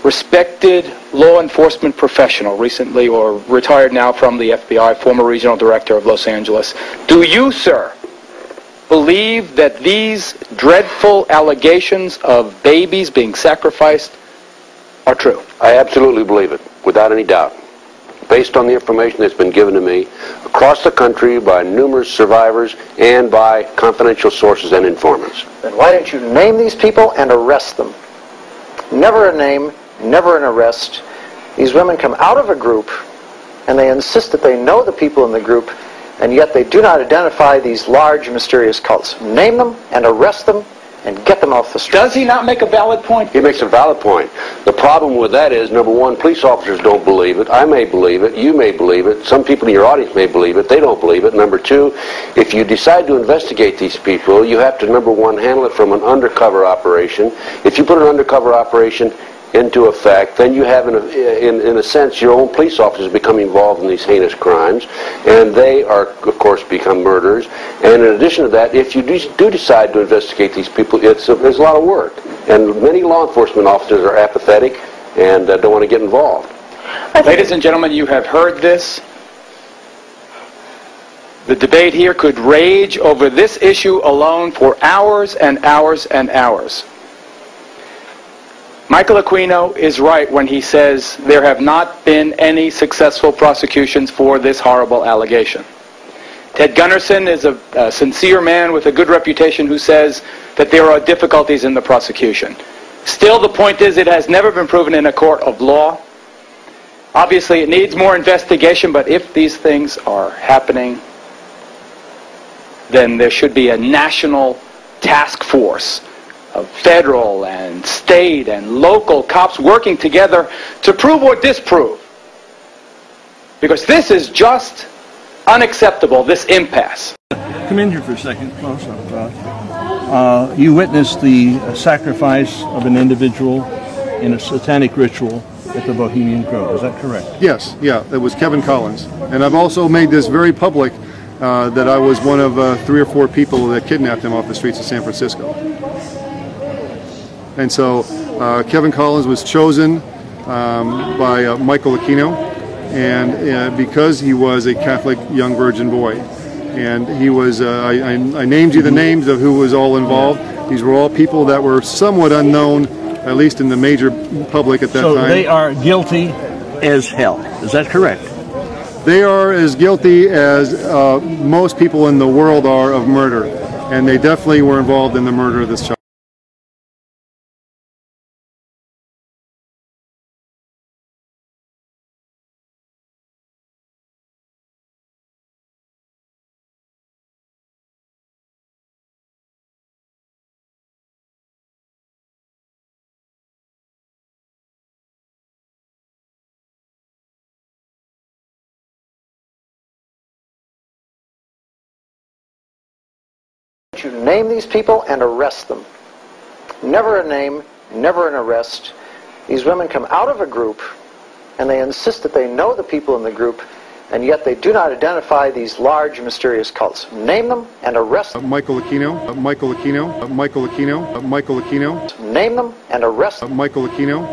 respected law enforcement professional, recently or retired now from the FBI, former regional director of Los Angeles. Do you, sir, believe that these dreadful allegations of babies being sacrificed are true? I absolutely believe it, without any doubt. Based on the information that's been given to me across the country by numerous survivors and by confidential sources and informants. Then why don't you name these people and arrest them? Never a name, never an arrest. These women come out of a group and they insist that they know the people in the group, and yet they do not identify these large mysterious cults. Name them and arrest them and get them off the street. Does he not make a valid point? He makes a valid point. The problem with that is, number one, police officers don't believe it. I may believe it. You may believe it. Some people in your audience may believe it. They don't believe it. Number two, if you decide to investigate these people, you have to, number one, handle it from an undercover operation. If you put an undercover operation into effect, then you have, in a sense, your own police officers become involved in these heinous crimes, and they are, of course, become murderers. And in addition to that, if you do decide to investigate these people, there's a lot of work. And many law enforcement officers are apathetic and don't want to get involved. Ladies and gentlemen, you have heard this. The debate here could rage over this issue alone for hours and hours and hours. Michael Aquino is right when he says there have not been any successful prosecutions for this horrible allegation. Ted Gunderson is a sincere man with a good reputation who says that there are difficulties in the prosecution. Still, the point is it has never been proven in a court of law. Obviously, it needs more investigation, but if these things are happening, then there should be a national task force of federal and state and local cops working together to prove or disprove. Because this is just unacceptable, this impasse. Come in here for a second, close up. You witnessed the sacrifice of an individual in a satanic ritual at the Bohemian Grove, is that correct? Yes, yeah, it was Kevin Collins. And I've also made this very public that I was one of 3 or 4 people that kidnapped him off the streets of San Francisco. And so Kevin Collins was chosen by Michael Aquino, and because he was a Catholic young virgin boy. And he was, I named you the names of who was all involved. These were all people that were somewhat unknown, at least in the major public at that time. So they are guilty as hell, is that correct? They are as guilty as most people in the world are of murder. And they definitely were involved in the murder of this child. You name these people and arrest them. Never a name, never an arrest. These women come out of a group and they insist that they know the people in the group, and yet they do not identify these large mysterious cults. Name them and arrest them. Michael Aquino, Michael Aquino, Michael Aquino, Michael Aquino. Name them and arrest them. Michael Aquino.